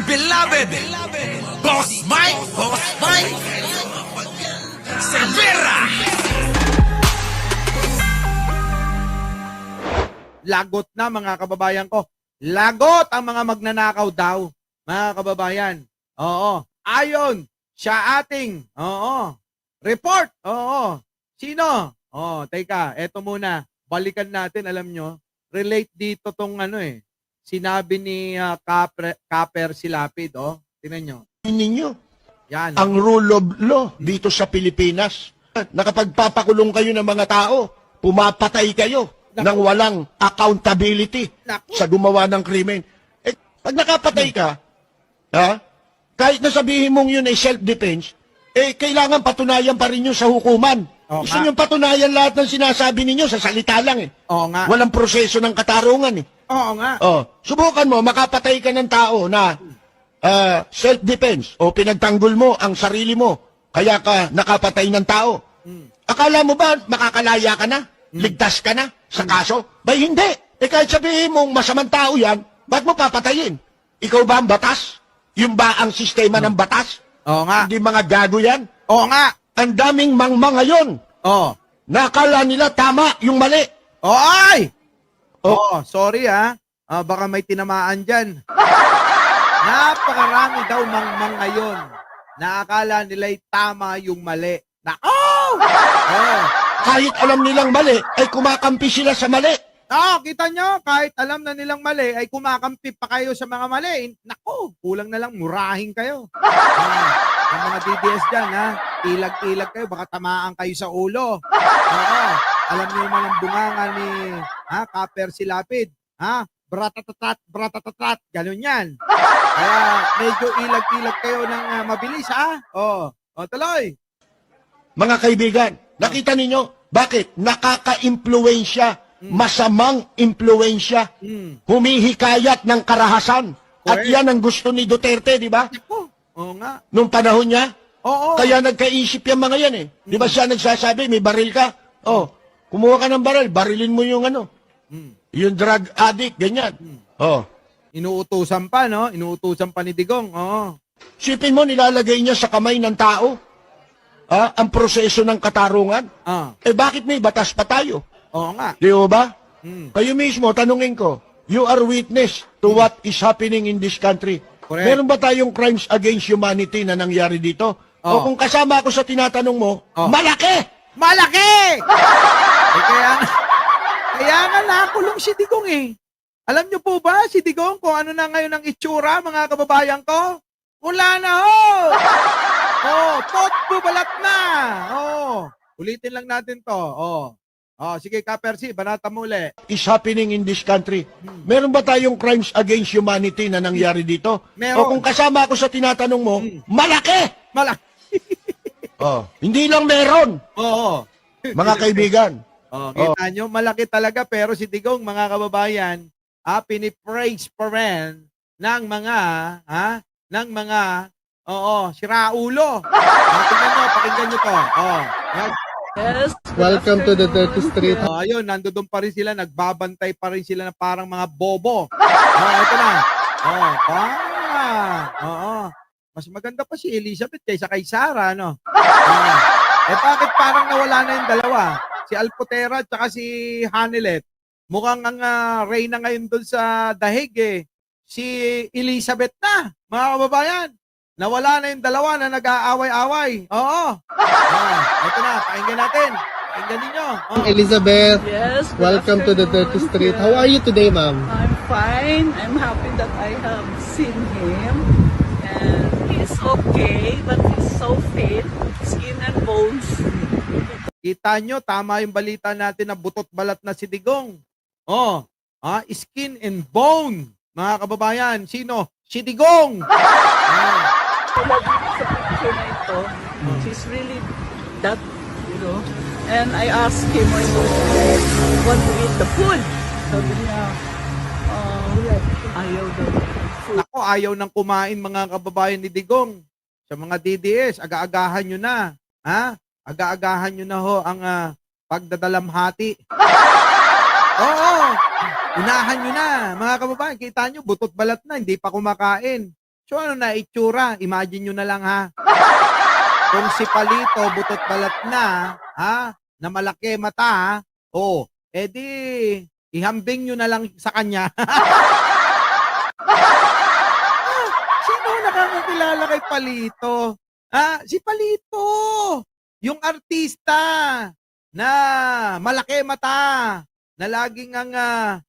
beloved, Boss Mike, Cervera. Lagot na mga kababayan ko. Lagot ang mga magnanakaw daw, mga kababayan. Oo. Ayon siya ating, report. Oo. Sino? Teka, eto muna. Balikan natin, alam nyo. Relate dito tong sinabi ni Kaper Silapid. Tingnan nyo. Ninyo Yan. ang rule of law dito sa Pilipinas. Nakapagpapakulong kayo ng mga tao, pumapatay kayo ng walang accountability Naku. sa gumawa ng krimen. Eh, pag nakapatay ka, kahit na sabihin mong yun ay self-defense, kailangan patunayan pa rin yun sa hukuman. Oo Gusto nga. nyo patunayan lahat ng sinasabi ninyo sa salita lang Oo nga. Walang proseso ng katarungan Oo nga. Subukan mo, makapatay ka ng tao na self-defense o pinagtanggol mo ang sarili mo, kaya ka nakapatay ng tao. Akala mo ba makakalaya ka na? Ligtas ka na sa kaso? Bay hindi. Kahit sabihin mong masamang tao yan, ba't mo papatayin? Ikaw ba ang batas? Yung ba ang sistema ng batas? Oo nga. Hindi mga gago yan? Oo nga. Ang daming mangmang ngayon. Oo. Nakala nila tama yung mali. Ay! Sorry baka may tinamaan dyan. Napakarami daw mangmang ngayon. Naakala nila'y tama yung mali. Kahit alam nilang mali, ay kumakampi sila sa mali. Kita nyo, kahit alam na nilang mali, ay kumakampi pa kayo sa mga mali. Nako, kulang na lang, murahin kayo. Ang mga DDS dyan, ilag-ilag kayo, baka tamaan kayo sa ulo. Alam niyo yung mga bunganga ni Kaper Silapid. Bratatatat, ganun yan. Kaya medyo ilag-ilag kayo ng mabilis, tuloy. Mga kaibigan, nakita ninyo, bakit? Nakaka-impluensya, masamang impluensya, humihikayat ng karahasan. At Correct. yan ang gusto ni Duterte, di ba? Nako, oo nga. Nung panahon niya, Oo. kaya nagkaisip yung mga yan Di ba siya nagsasabi, may baril ka? Kumuha ka ng baril, barilin mo yung yung drug addict, ganyan. Inuutusan pa, no? Inuutusan pa ni Digong. Sipin mo, nilalagay niya sa kamay ng tao ang proseso ng katarungan. Bakit may batas pa tayo? Oo nga. Di ba? Kayo mismo, tanungin ko, you are witness to what is happening in this country. Correct. Meron ba tayong crimes against humanity na nangyari dito? O kung kasama ako sa tinatanong mo, malaki! Malaki! Kaya nga nakulong si Digong Alam niyo po ba, si Digong, kung ano na ngayon ang itsura, mga kababayan ko? Wala na tot bubalat na. Ulitin lang natin to. Sige, Kapersi, banata mo uli. Is happening in this country. Meron ba tayong crimes against humanity na nangyari dito? Meron. O kung kasama ako sa tinatanong mo, malaki! Malaki. Hindi lang meron, Oo. mga kaibigan. Kita nyo, malaki talaga, pero si Digong, mga kababayan, pinipraise pa rin ng mga, siraulo. Tingnan nyo, pakinggan nyo to. Yan. Yes. Welcome to the dirty street. Ayun, nandoon pa rin sila, nagbabantay pa rin sila na parang mga bobo. Ito na. Mas maganda pa si Elizabeth kaysa kay Sarah, no? Bakit parang nawala na yung dalawa? Si Alpotera at saka si Hanelet. Mukhang ang reyna ngayon doon sa dahig si Elizabeth na, mga kababayan. Nawala na yung dalawa na nag-aaway-away. Ito na, pakinggan natin. Pakinggan ninyo. Elizabeth, Yes. good welcome to the dirty afternoon. street. How are you today, ma'am? I'm fine. I'm happy that I have seen him. And he's okay, but he's so fit. Skin and bones. Kita nyo, tama yung balita natin na butot balat na si Digong. Skin and bone. Mga kababayan, sino? Si Digong. Sa picture na ito, she's really that, And I asked him when he want to eat the food. Sabi niya, ayaw daw ng food. Ako, ayaw nang kumain, mga kababayan ni Digong. Sa mga DDS, aga-agahan nyo na. Aga-agahan nyo na ang pagdadalamhati. Unahan nyo na, mga kababayan. Kita nyo, butot balat na, hindi pa kumakain. So ano na itsura? Imagine nyo na lang ha. Kung si Palito butot balat na, ha? Na malaki mata, ha? Oh, edi ihambing nyo na lang sa kanya. Sino nakakakilala kay Palito? Si Palito! Yung artista na malaki mata, na laging ang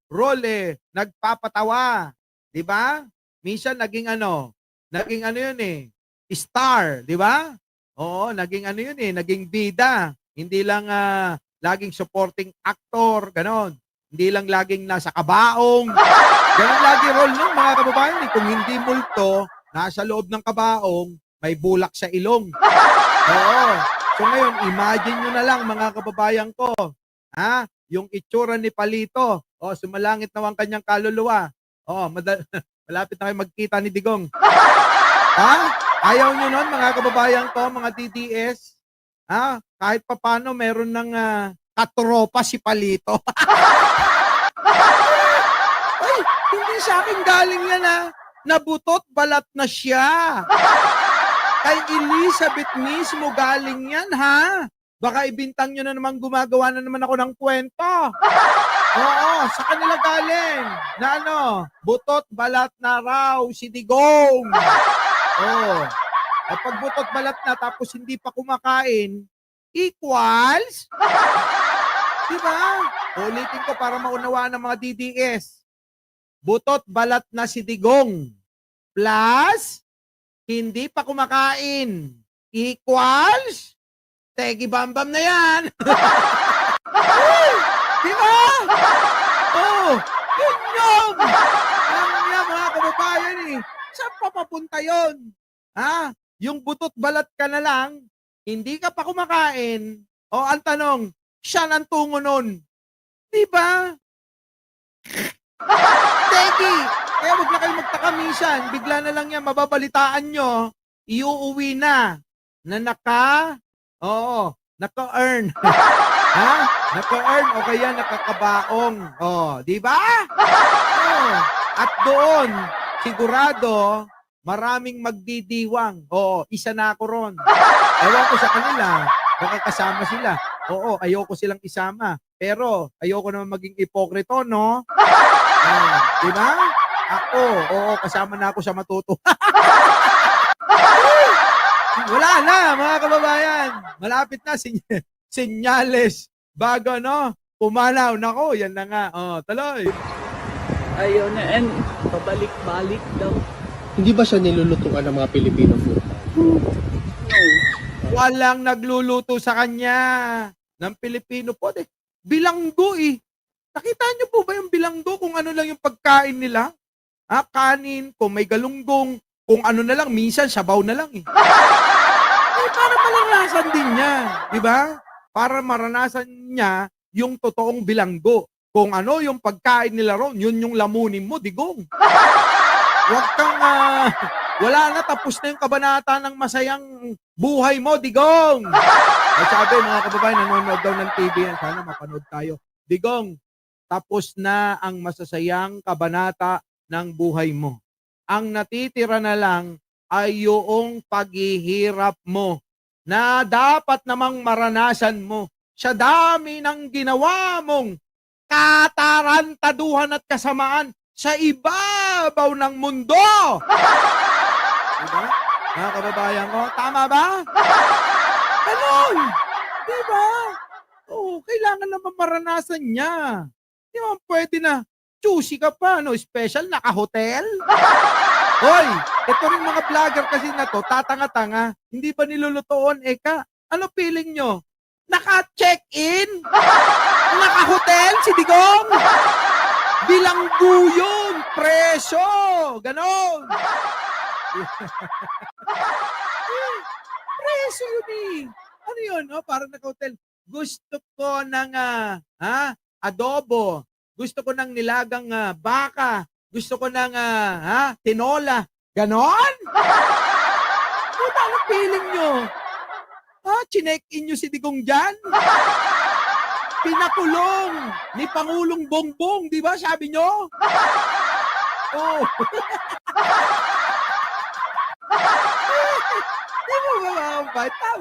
role nagpapatawa. 'Di ba? Minsan naging ano yun star, 'di ba? Oo, naging ano yun naging bida. Hindi lang laging supporting actor, ganon. Hindi lang laging nasa kabaong. Ganon lagi role nun, mga kababayan. Kung hindi multo, nasa loob ng kabaong, may bulak sa ilong. Oo. So ngayon, imagine nyo na lang, mga kababayan ko, yung itsura ni Palito. Sumalangit na ang kanyang kaluluwa. Malapit na kayo magkita ni Digong. Ayaw nyo nun, mga kababayan ko, mga DDS? Kahit papano, meron ng katropa si Palito. Ay, hindi sa akin galing yan Nabutot, balat na siya. Kay Elizabeth mismo galing yan, ha? Baka ibintang nyo na naman, gumagawa na naman ako ng kwento. Oo, sa kanila galing. Na butot, balat na raw si Digong. Pag butot, balat na, tapos hindi pa kumakain, equals? Diba? Ulitin ko para maunawaan ng mga DDS. Butot, balat na si Digong. Plus, hindi pa kumakain. Equals? Tegi bambam na yan. Diba? Yun yun. Alam niya, mga kababayan Saan pa papunta yun? Yung butot balat ka na lang, hindi ka pa kumakain, ang tanong, siya ang tungo nun. Diba? Teki, kaya wag na kayo magtakamisan, bigla na lang yan, mababalitaan nyo, iuuwi na naka-earn. Naka-earn o kaya nakakabaong. Diba? At doon, sigurado, maraming magdidiwang. Isa na ako ron. Ewan ko sa kanila, baka kasama sila. Ayoko silang isama. Pero, ayoko naman maging ipokrito, no? Diba? Ako, kasama na ako sa matuto. Wala na, mga kababayan. Malapit na, senyales. Bago, pumanaw. Nako, yan na nga. Tuloy. Ayaw na, and pabalik-balik daw. Hindi ba siya nilulutuan ng mga Filipino food? No. Walang nagluluto sa kanya ng Pilipino po. Bilanggo Nakita niyo po ba yung bilanggo kung ano lang yung pagkain nila? Kanin, kung may galunggong, kung ano na lang, minsan sabaw na lang para maranasan din niya, di ba? Para maranasan niya yung totoong bilanggo. Kung ano yung pagkain nila ron, yun yung lamunin mo, Digong. Huwag kang, wala na, tapos na yung kabanata ng masayang buhay mo, Digong. Ay sabi, mga kababayan, nanonood daw ng TV yan. Sana mapanood tayo. Digong, tapos na ang masasayang kabanata ng buhay mo. Ang natitira na lang ay yung paghihirap mo na dapat namang maranasan mo sa dami ng ginawa mong katarantaduhan at kasamaan sa ibabaw ng mundo. Diba? Mga kababayan ko, tama ba? Ganon! Diba? Kailangan naman maranasan niya. Di ba pwede na, choosy ka pa, special, naka-hotel? Hoy, ito rin mga vlogger kasi na to, tatanga-tanga, hindi ba nilulutoon, ano feeling nyo? Naka-check-in? Naka-hotel si Digong? Bilanggo yun, presyo, ganon. Presyo yun Ano yun, parang naka-hotel. Gusto ko ng, adobo. Gusto ko ng nilagang baka. Gusto ko ng tinola. Ganon? Ano feeling nyo? Chinek-in nyo si Digong dyan? Pinakulong ni Pangulong Bongbong, di ba? Sabi nyo?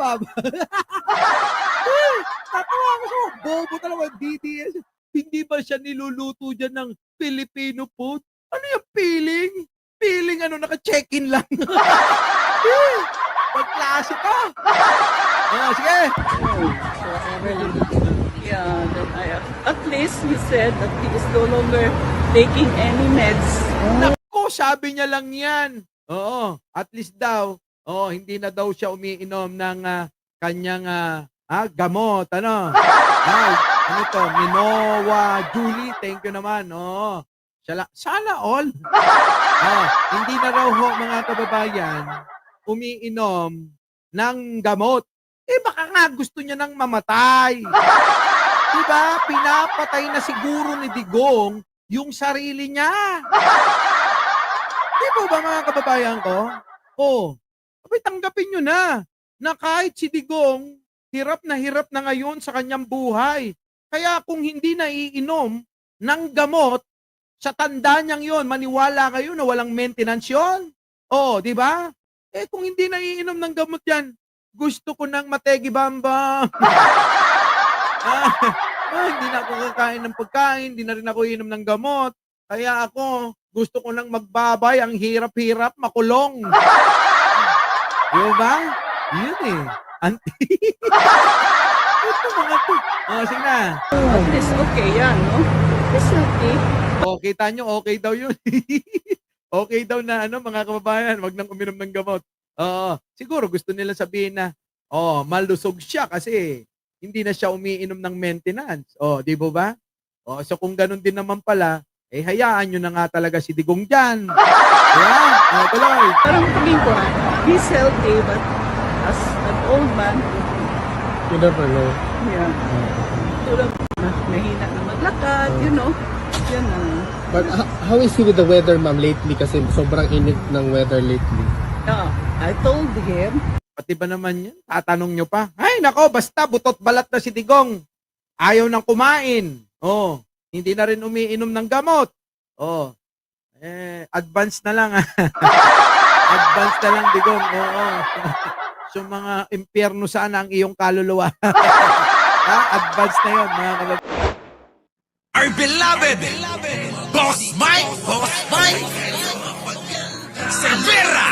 Tama ba? Tatawa ako sa bobo talaga, DDS. Hindi ba siya niluluto dyan ng Filipino food? Ano yung feeling? Feeling ano, naka-check-in lang. Pagklase ka. Sige. Yeah, then at least he said that he is no longer taking any meds. Nako, sabi niya lang yan. Oo, at least daw, hindi na daw siya umiinom ng kanyang gamot. Ano? Ano to? Minowa, Julie, thank you naman. Oo. Sana all. Hindi na raw ho, mga kababayan, umiinom ng gamot. Baka nga gusto niya nang mamatay. Diba? Pinapatay na siguro ni Digong yung sarili niya. Di ba mga kababayan ko? Abay, tanggapin nyo na kahit si Digong, hirap na ngayon sa kanyang buhay. Kaya kung hindi na iinom ng gamot, sa tanda niyang yon, maniwala kayo na walang maintenance yon. Di ba? Kung hindi na iinom ng gamot yan, gusto ko ng mategi bamba. Hindi na ako kakain ng pagkain, hindi na rin ako iinom ng gamot. Kaya ako, gusto ko lang magbabay, ang hirap-hirap, makulong. Di ba? Yun eh. Ito mga to. Sige na. At least okay yan, no? It's okay. Kita nyo, okay daw yun. Okay daw na mga kababayan, wag nang uminom ng gamot. Siguro gusto nila sabihin na, malusog siya kasi hindi na siya umiinom ng maintenance. Di ba? So kung ganun din naman pala, hayaan nyo na nga talaga si Digong dyan. Diba? Tuloy. Parang tingin ko, he's healthy, but as an old man, You never know. yeah, tulad mahina na maglakad, you know. Yan na. But how is he with the weather, ma'am, lately? Kasi sobrang init ng weather lately. I told him, Pati ba naman yan? Tatanong nyo pa. Ay, nako, basta butot balat na si Digong. Ayaw nang kumain. Hindi na rin umiinom ng gamot. Advance na lang. Advance na lang, Digong. So mga impyerno sana ang iyong kaluluwa. Advance na yun, mga kababayan. Our beloved Boss Mike Cervera.